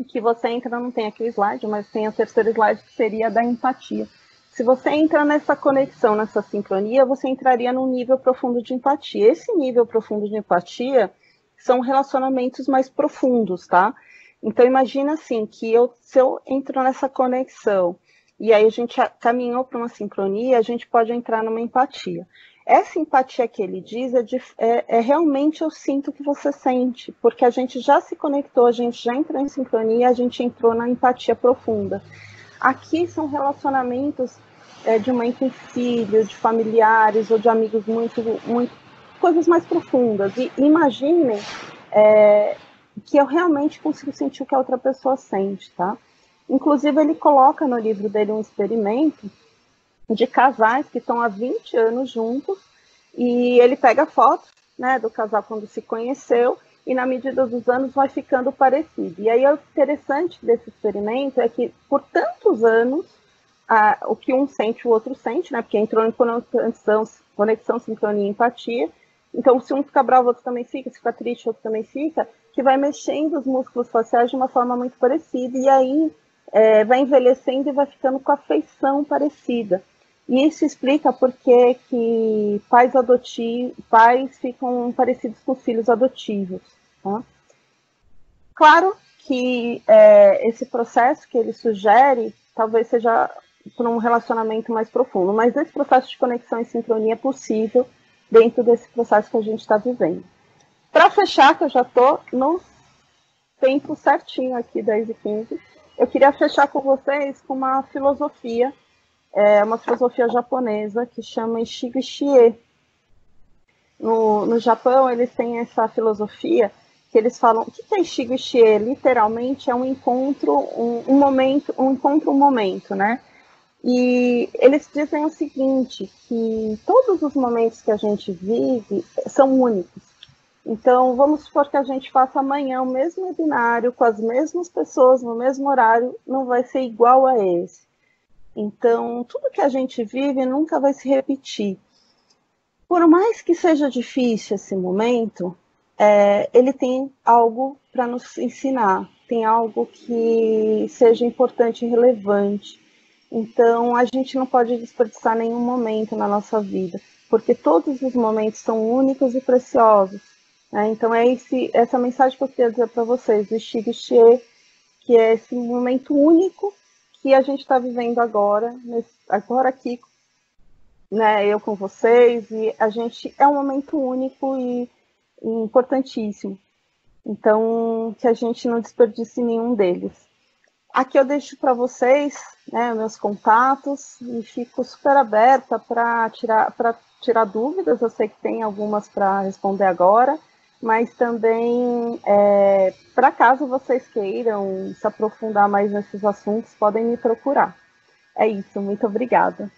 que você entra, não tem aqui o slide, mas tem a terceira slide que seria da empatia. Se você entra nessa conexão, nessa sincronia, você entraria num nível profundo de empatia. Esse nível profundo de empatia são relacionamentos mais profundos, tá? Então, imagina assim, que se eu entro nessa conexão, e aí a gente caminhou para uma sincronia, a gente pode entrar numa empatia. Essa empatia que ele diz realmente eu sinto que você sente, porque a gente já se conectou, a gente já entrou em sincronia, a gente entrou na empatia profunda. Aqui são relacionamentos de mãe com filho, de familiares ou de amigos muito coisas mais profundas. E imaginem que eu realmente consigo sentir o que a outra pessoa sente, tá? Inclusive, ele coloca no livro dele um experimento de casais que estão há 20 anos juntos, e ele pega fotos, né, do casal quando se conheceu, e na medida dos anos vai ficando parecido. E aí o interessante desse experimento é que, por tantos anos, o que um sente, o outro sente, né, porque entrou em conexão, sincronia e empatia. Então, se um fica bravo, o outro também fica, se fica triste, o outro também fica, que vai mexendo os músculos faciais de uma forma muito parecida, e aí vai envelhecendo e vai ficando com a feição parecida. E isso explica por que pais ficam parecidos com filhos adotivos. Tá? Claro que esse processo que ele sugere talvez seja para um relacionamento mais profundo, mas esse processo de conexão e sincronia é possível dentro desse processo que a gente está vivendo. Para fechar, que eu já estou no tempo certinho aqui, 10h15, eu queria fechar com vocês com uma filosofia japonesa que chama Ishigo Shie. No Japão, eles têm essa filosofia que eles falam, o que é Ishigo Shie? Literalmente é um encontro, um momento, né? E eles dizem o seguinte, que todos os momentos que a gente vive são únicos. Então, vamos supor que a gente faça amanhã o mesmo webinário, com as mesmas pessoas, no mesmo horário, não vai ser igual a esse. Então, tudo que a gente vive nunca vai se repetir. Por mais que seja difícil esse momento, ele tem algo para nos ensinar, tem algo que seja importante e relevante. Então, a gente não pode desperdiçar nenhum momento na nossa vida, porque todos os momentos são únicos e preciosos. Né? Então, essa mensagem que eu queria dizer para vocês, do Ishigo Shie, que é esse momento único que a gente está vivendo agora aqui, né, eu com vocês, e a gente é um momento único e importantíssimo. Então, que a gente não desperdice nenhum deles. Aqui eu deixo para vocês, né, meus contatos e fico super aberta para tirar dúvidas. Eu sei que tem algumas para responder agora, mas também, para caso vocês queiram se aprofundar mais nesses assuntos, podem me procurar. É isso, muito obrigada.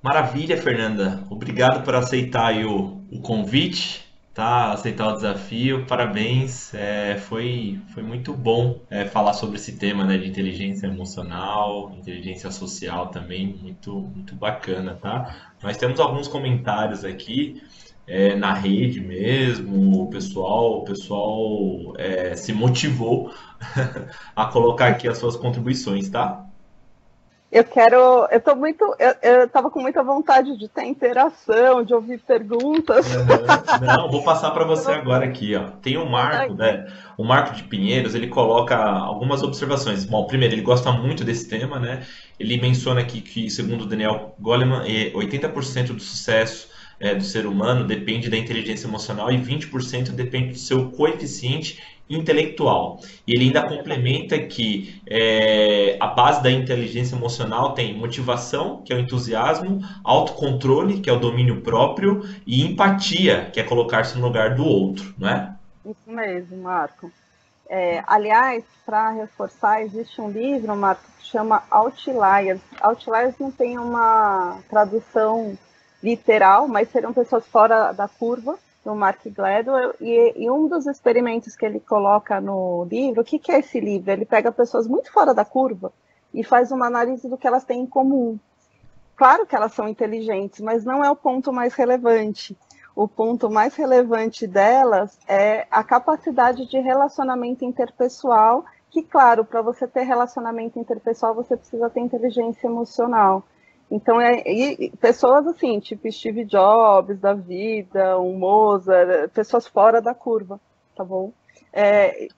Maravilha, Fernanda. Obrigado por aceitar aí o convite, tá? Aceitar o desafio. Parabéns. Foi muito bom falar sobre esse tema, né, de inteligência emocional, inteligência social também, muito bacana, tá? Nós temos alguns comentários aqui na rede mesmo. O pessoal se motivou a colocar aqui as suas contribuições, tá? Eu estava com muita vontade de ter interação, de ouvir perguntas. Aham. Não, vou passar para você agora aqui, ó. Tem o Marco, né? O Marco de Pinheiros, ele coloca algumas observações. Bom, primeiro, ele gosta muito desse tema, né? Ele menciona aqui que, segundo o Daniel Goleman, 80% do sucesso do ser humano depende da inteligência emocional e 20% depende do seu coeficiente intelectual. E ele ainda complementa que a base da inteligência emocional tem motivação, que é o entusiasmo, autocontrole, que é o domínio próprio, e empatia, que é colocar-se no lugar do outro, não é? Isso mesmo, Marco. Aliás, para reforçar, existe um livro, Marco, que chama Outliers. Outliers não tem uma tradução literal, mas seriam pessoas fora da curva, do Mark Gladwell, e um dos experimentos que ele coloca no livro, o que é esse livro? Ele pega pessoas muito fora da curva e faz uma análise do que elas têm em comum. Claro que elas são inteligentes, mas não é o ponto mais relevante. O ponto mais relevante delas é a capacidade de relacionamento interpessoal, que, claro, para você ter relacionamento interpessoal, você precisa ter inteligência emocional. Então, pessoas assim, tipo Steve Jobs da vida, um Mozart, pessoas fora da curva, tá bom?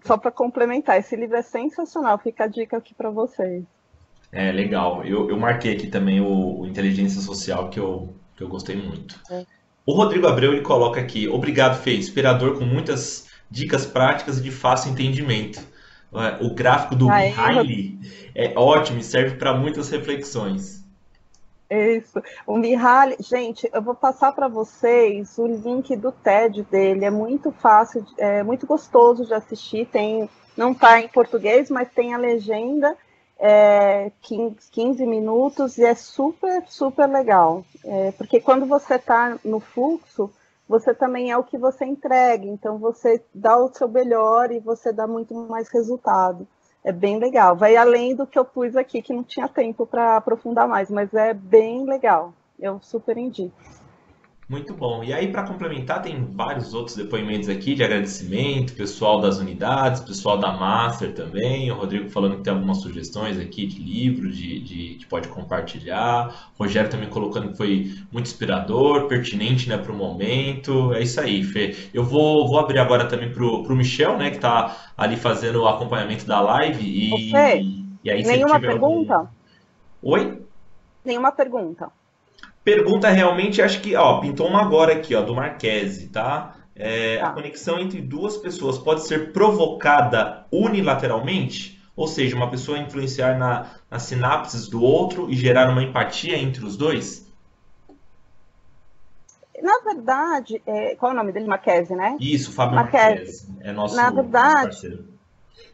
Só para complementar, esse livro é sensacional, fica a dica aqui para vocês. É legal. Eu marquei aqui também o Inteligência Social, que eu gostei muito. O Rodrigo Abreu ele coloca aqui: obrigado, Fê, inspirador com muitas dicas práticas e de fácil entendimento. O gráfico do Aí, Mihaly é ótimo e serve para muitas reflexões. isso. O Mihaly, gente, eu vou passar para vocês o link do TED dele. É muito fácil, é muito gostoso de assistir. Não está em português, mas tem a legenda, 15 minutos, e é super, super legal. Porque quando você está no fluxo, você também é o que você entrega. Então, você dá o seu melhor e você dá muito mais resultado. É bem legal. Vai além do que eu pus aqui, que não tinha tempo para aprofundar mais, mas é bem legal. Eu super indico. Muito bom. E aí, para complementar, tem vários outros depoimentos aqui de agradecimento, pessoal das unidades, pessoal da Master também. O Rodrigo falando que tem algumas sugestões aqui de livro, que pode compartilhar. O Rogério também colocando que foi muito inspirador, pertinente, né, para o momento. É isso aí, Fê. Eu vou abrir agora também para o Michel, né, que está ali fazendo o acompanhamento da live. Você, E aí, se ele nenhuma tiver algum. pergunta? Oi? Nenhuma pergunta. Pergunta realmente, acho que, ó, pintou uma agora aqui, ó, do Marquese, tá? A Tá. conexão entre duas pessoas pode ser provocada unilateralmente? Ou seja, uma pessoa influenciar nas sinapses do outro e gerar uma empatia entre os dois? Na verdade, qual é o nome dele? Marquese, né? Isso, Fábio Marquese. Marquese, é Na nosso verdade, parceiro.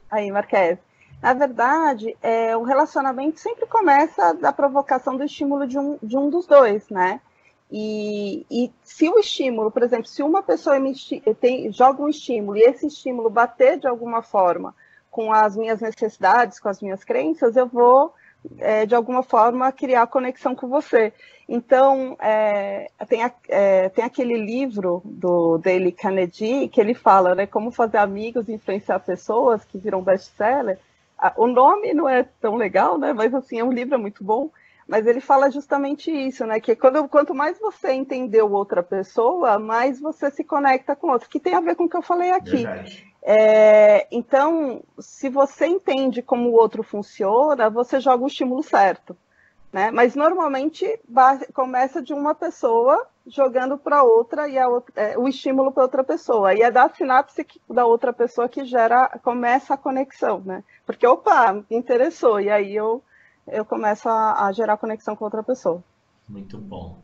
aí, Marquese. Na verdade, o relacionamento sempre começa da provocação do estímulo de um dos dois, né? E se o estímulo, por exemplo, se uma pessoa joga um estímulo e esse estímulo bater de alguma forma com as minhas necessidades, com as minhas crenças, eu vou, de alguma forma, criar conexão com você. Então, tem aquele livro do Dale Carnegie que ele fala, né, como fazer amigos e influenciar pessoas, que viram best-seller. O nome não é tão legal, né, mas assim, o livro é muito bom. Mas ele fala justamente isso, né? Que quanto mais você entendeu outra pessoa, mais você se conecta com outra, que tem a ver com o que eu falei aqui. Verdade. Então, se você entende como o outro funciona, você joga o estímulo certo, né? Mas normalmente começa de uma pessoa jogando para outra e o estímulo para outra pessoa. E é da sinapse da outra pessoa que começa a conexão, né? Porque, opa, me interessou, e aí eu começo a gerar conexão com outra pessoa. Muito bom.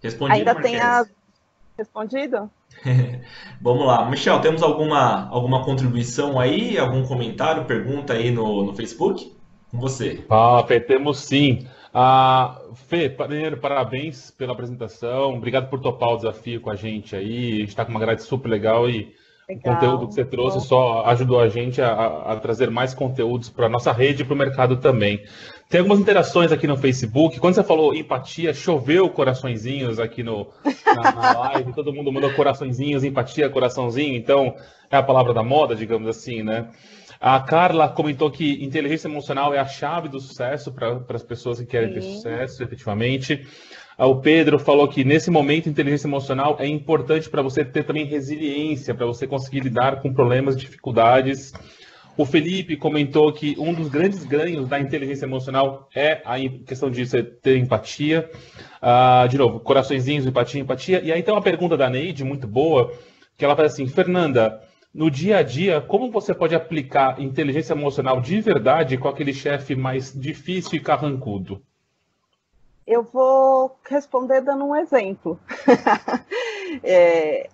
Respondido, Ainda tem a Marquese? respondido? Vamos lá. Michel, temos alguma contribuição aí? Algum comentário, pergunta aí no Facebook? Com você. Ah, Fê, temos sim. Fê, primeiro, parabéns pela apresentação. Obrigado por topar o desafio com a gente aí. A gente está com uma grade super legal e o conteúdo que Legal. você trouxe Bom, só ajudou a gente a trazer mais conteúdos para a nossa rede e para o mercado também. Tem algumas interações aqui no Facebook. Quando você falou empatia, choveu coraçõezinhos aqui na live. Todo mundo mandou coraçõezinhos, empatia, coraçãozinho. Então, é a palavra da moda, digamos assim, né? A Carla comentou que inteligência emocional é a chave do sucesso para as pessoas que querem ter sim. sucesso, efetivamente. O Pedro falou que nesse momento inteligência emocional é importante para você ter também resiliência, para você conseguir lidar com problemas e dificuldades. O Felipe comentou que um dos grandes ganhos da inteligência emocional é a questão de você ter empatia. De novo, coraçõezinhos, empatia, empatia. E aí tem uma pergunta da Neide, muito boa, que ela faz assim, Fernanda, no dia a dia, como você pode aplicar inteligência emocional de verdade com aquele chefe mais difícil e carrancudo? Eu vou responder dando um exemplo.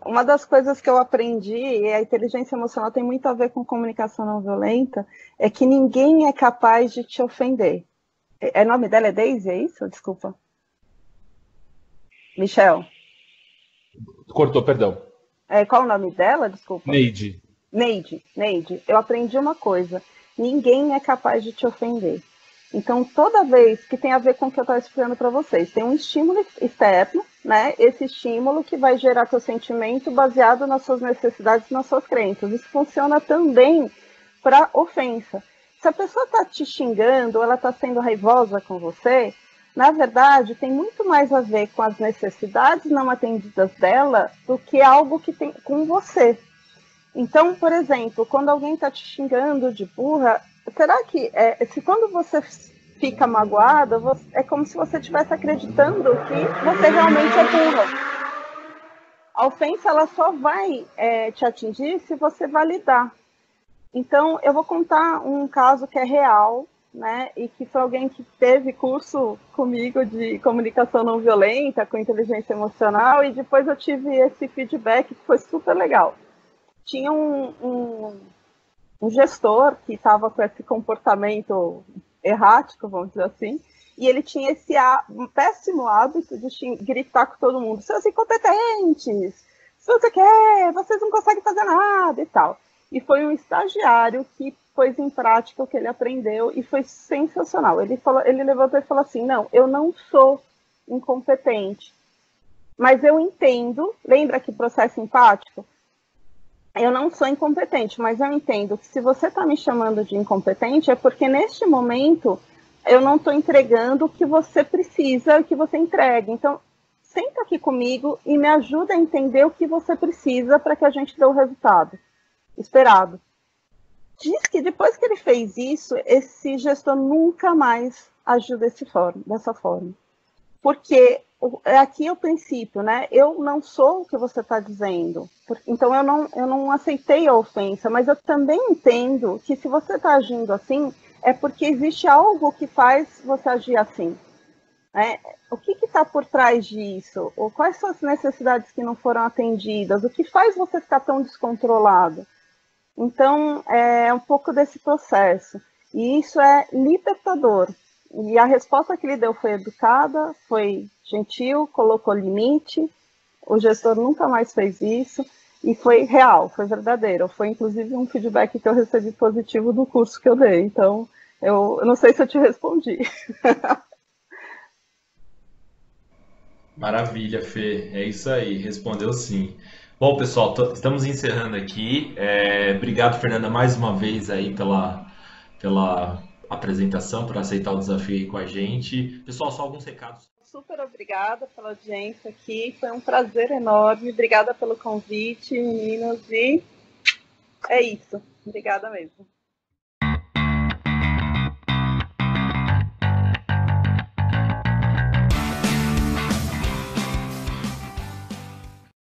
Uma das coisas que eu aprendi, e a inteligência emocional tem muito a ver com comunicação não violenta, é que ninguém é capaz de te ofender. O nome dela é Daisy, é isso? Desculpa. Michel. Cortou, perdão. Qual o nome dela? Desculpa. Neide. Neide, eu aprendi uma coisa. Ninguém é capaz de te ofender. Então, toda vez que tem a ver com o que eu estava explicando para vocês, tem um estímulo externo, né? Esse estímulo que vai gerar teu sentimento baseado nas suas necessidades e nas suas crenças. Isso funciona também para ofensa. Se a pessoa está te xingando ou ela está sendo raivosa com você, na verdade, tem muito mais a ver com as necessidades não atendidas dela do que algo que tem com você. Então, por exemplo, quando alguém está te xingando de burra, será que se quando você fica magoada, é como se você estivesse acreditando que você realmente é burra? A ofensa ela só vai te atingir se você validar. Então, eu vou contar um caso que é real, né? E que foi alguém que teve curso comigo de comunicação não violenta, com inteligência emocional, e depois eu tive esse feedback que foi super legal. Tinha um gestor que estava com esse comportamento errático, vamos dizer assim, e ele tinha esse péssimo hábito de gritar com todo mundo, seus incompetentes, se você quer, vocês não conseguem fazer nada e tal. E foi um estagiário que pôs em prática o que ele aprendeu e foi sensacional. Ele levantou e falou assim, não, eu não sou incompetente. Mas eu entendo, lembra que processo empático? Eu não sou incompetente, mas eu entendo que se você está me chamando de incompetente, é porque neste momento eu não estou entregando o que você precisa, o que você entrega. Então, senta aqui comigo e me ajuda a entender o que você precisa para que a gente dê o resultado esperado. Diz que depois que ele fez isso, esse gestor nunca mais agiu dessa forma. Porque aqui é o princípio, né? Eu não sou o que você está dizendo. Então, eu não aceitei a ofensa, mas eu também entendo que se você está agindo assim, é porque existe algo que faz você agir assim. Né? O que está por trás disso? Ou quais são as necessidades que não foram atendidas? O que faz você ficar tão descontrolado? Então, é um pouco desse processo. E isso é libertador. E a resposta que ele deu foi educada, foi gentil, colocou limite. O gestor nunca mais fez isso. E foi real, foi verdadeiro. Foi, inclusive, um feedback que eu recebi positivo do curso que eu dei. Então, eu não sei se eu te respondi. Maravilha, Fê. É isso aí, respondeu sim. Bom, pessoal, estamos encerrando aqui. Obrigado, Fernanda, mais uma vez aí pela apresentação, por aceitar o desafio aí com a gente. Pessoal, só alguns recados. Super obrigada pela audiência aqui. Foi um prazer enorme. Obrigada pelo convite, meninos. E é isso. Obrigada mesmo.